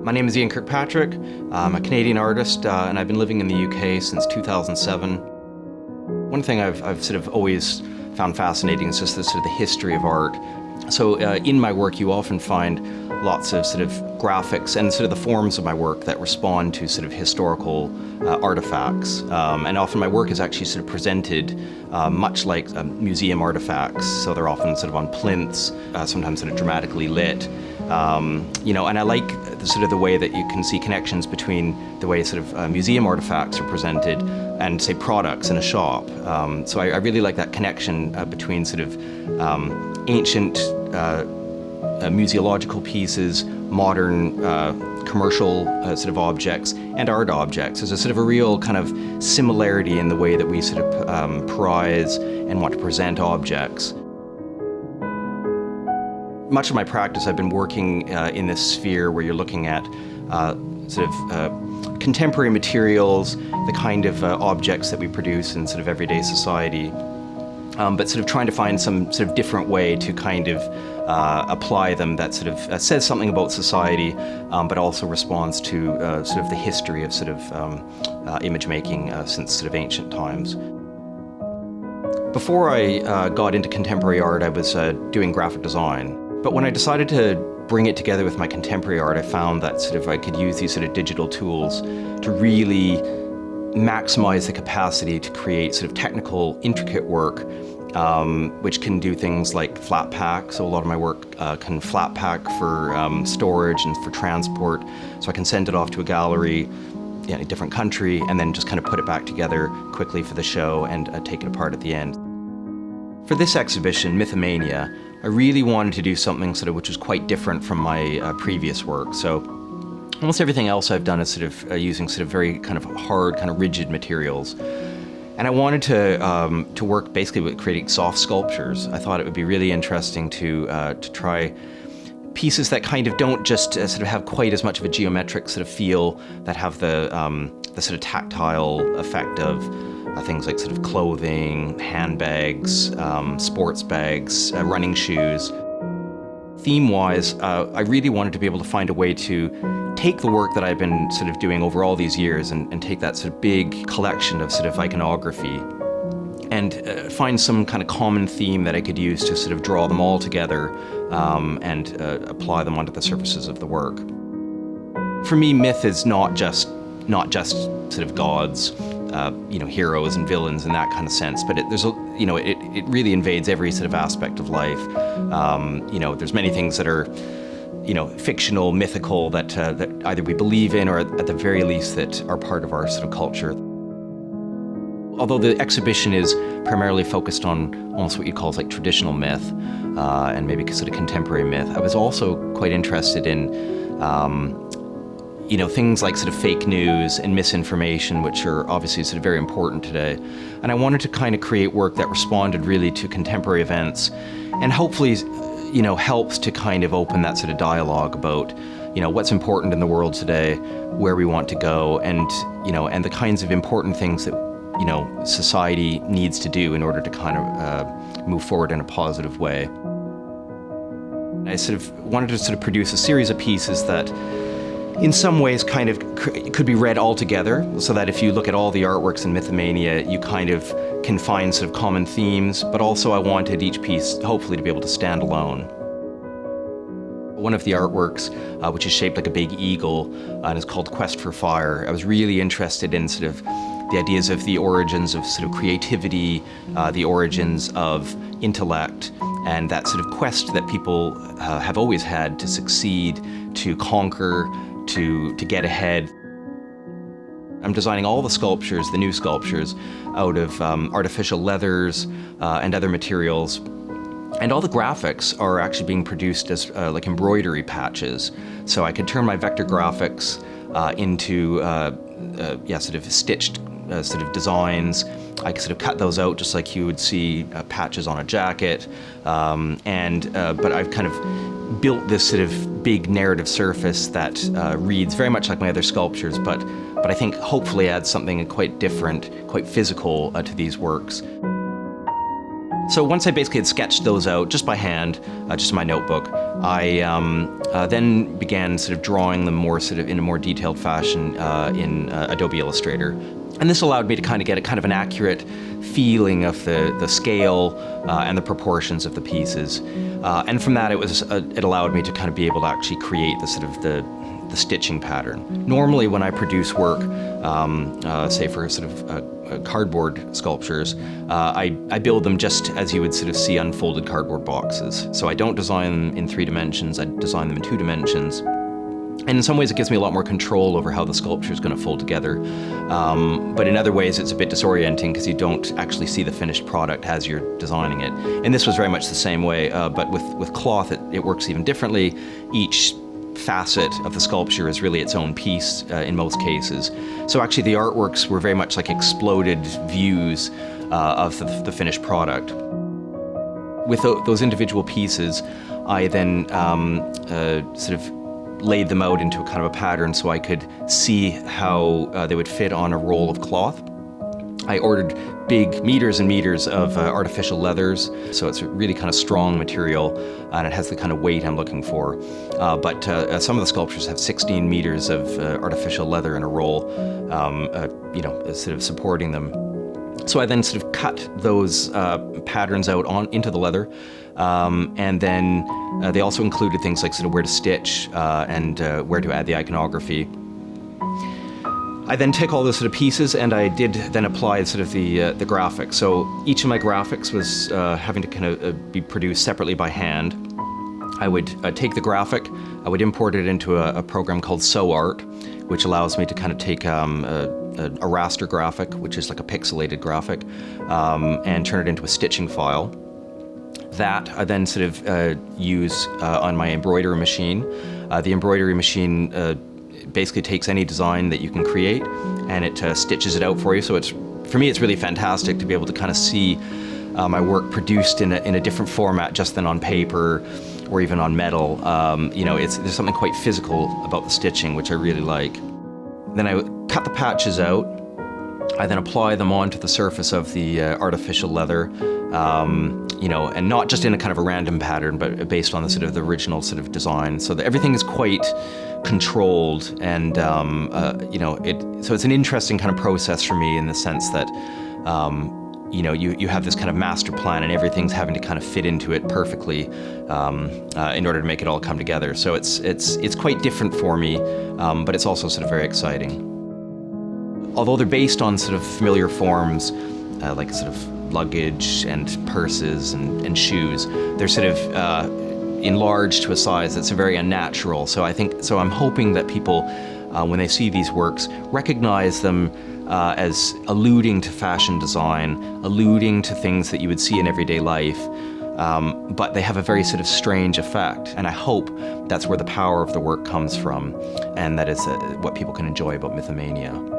My name is Ian Kirkpatrick. I'm a Canadian artist, and I've been living in the UK since 2007. One thing I've sort of always found fascinating is just the history of art. So in my work, you often find lots of sort of graphics and sort of the forms of my work that respond to sort of historical artifacts. And often my work is actually sort of presented much like museum artifacts. So they're often sort of on plinths, sometimes sort of dramatically lit. And I like the way that you can see connections between the way sort of museum artifacts are presented and, say, products in a shop. So I really like that connection between sort of ancient museological pieces, modern commercial sort of objects, and art objects. There's a sort of a real kind of similarity in the way that we sort of prize and want to present objects. Much of my practice, I've been working in this sphere where you're looking at contemporary materials, the kind of objects that we produce in sort of everyday society, but sort of trying to find some sort of different way to kind of apply them that sort of says something about society, but also responds to sort of the history of sort of image making since sort of ancient times. Before I got into contemporary art, I was doing graphic design. But when I decided to bring it together with my contemporary art, I found that sort of I could use these sort of digital tools to really maximize the capacity to create sort of technical, intricate work, which can do things like flat pack. So a lot of my work can flat pack for storage and for transport. So I can send it off to a gallery in a different country and then just kind of put it back together quickly for the show and take it apart at the end. For this exhibition, Mythomania, I really wanted to do something sort of which was quite different from my previous work. So almost everything else I've done is sort of using sort of very kind of hard, kind of rigid materials. And I wanted to work basically with creating soft sculptures. I thought it would be really interesting to try pieces that kind of don't just sort of have quite as much of a geometric sort of feel, that have the sort of tactile effect of things like sort of clothing, handbags, sports bags, running shoes. Theme-wise, I really wanted to be able to find a way to take the work that I've been sort of doing over all these years and take that sort of big collection of sort of iconography and find some kind of common theme that I could use to sort of draw them all together and apply them onto the surfaces of the work. For me, myth is not just sort of gods, heroes and villains in that kind of sense, but it really invades every sort of aspect of life. There's many things that are, fictional, mythical, that either we believe in or at the very least that are part of our sort of culture. Although the exhibition is primarily focused on almost what you'd call like traditional myth and maybe sort of contemporary myth, I was also quite interested in things like sort of fake news and misinformation, which are obviously sort of very important today. And I wanted to kind of create work that responded really to contemporary events and hopefully, helps to kind of open that sort of dialogue about, what's important in the world today, where we want to go, and, and the kinds of important things that, society needs to do in order to kind of move forward in a positive way. I sort of wanted to sort of produce a series of pieces that in some ways kind of could be read all together, so that if you look at all the artworks in Mythomania, you kind of can find sort of common themes, but also I wanted each piece hopefully to be able to stand alone. One of the artworks, which is shaped like a big eagle and is called Quest for Fire, I was really interested in sort of the ideas of the origins of sort of creativity, the origins of intellect, and that sort of quest that people have always had to succeed, to conquer, to get ahead. I'm designing all the sculptures, the new sculptures, out of artificial leathers and other materials. And all the graphics are actually being produced as like embroidery patches. So I could turn my vector graphics into sort of stitched sort of designs. I could sort of cut those out just like you would see patches on a jacket. But I've kind of built this sort of big narrative surface that reads very much like my other sculptures, but I think hopefully adds something quite different, quite physical to these works. So once I basically had sketched those out just by hand, just in my notebook, I then began sort of drawing them more sort of in a more detailed fashion in Adobe Illustrator. And this allowed me to kind of get a kind of an accurate feeling of the scale and the proportions of the pieces. And from that, it allowed me to kind of be able to actually create the sort of the stitching pattern. Normally when I produce work, say for sort of cardboard sculptures, I build them just as you would sort of see unfolded cardboard boxes. So I don't design them in 3 dimensions, I design them in 2 dimensions. And in some ways it gives me a lot more control over how the sculpture is going to fold together. But in other ways it's a bit disorienting because you don't actually see the finished product as you're designing it. And this was very much the same way, but with cloth it works even differently. Each facet of the sculpture is really its own piece in most cases. So actually the artworks were very much like exploded views of the finished product. With those individual pieces, I then sort of laid them out into a kind of a pattern so I could see how they would fit on a roll of cloth. I ordered big meters and meters of artificial leathers, so it's a really kind of strong material and it has the kind of weight I'm looking for. But some of the sculptures have 16 meters of artificial leather in a roll, sort of supporting them. So I then sort of cut those patterns out into the leather, and then they also included things like sort of where to stitch and where to add the iconography. I then took all those sort of pieces and I did then apply sort of the graphics. So each of my graphics was having to kind of be produced separately by hand. I would take the graphic, I would import it into a program called SewArt, which allows me to kind of take a raster graphic, which is like a pixelated graphic, and turn it into a stitching file. That I then sort of use on my embroidery machine. The embroidery machine basically takes any design that you can create and it stitches it out for you. So for me it's really fantastic to be able to kind of see my work produced in a different format just than on paper or even on metal. There's something quite physical about the stitching which I really like. Then I cut the patches out. I then apply them onto the surface of the artificial leather, and not just in a kind of a random pattern, but based on the sort of the original sort of design. So that everything is quite controlled, and so it's an interesting kind of process for me in the sense that you have this kind of master plan, and everything's having to kind of fit into it perfectly in order to make it all come together. So it's quite different for me, but it's also sort of very exciting. Although they're based on sort of familiar forms, like sort of luggage and purses and shoes, they're sort of enlarged to a size that's very unnatural. So I'm hoping that people, when they see these works, recognize them as alluding to fashion design, alluding to things that you would see in everyday life, but they have a very sort of strange effect. And I hope that's where the power of the work comes from, and that is what people can enjoy about Mythomania.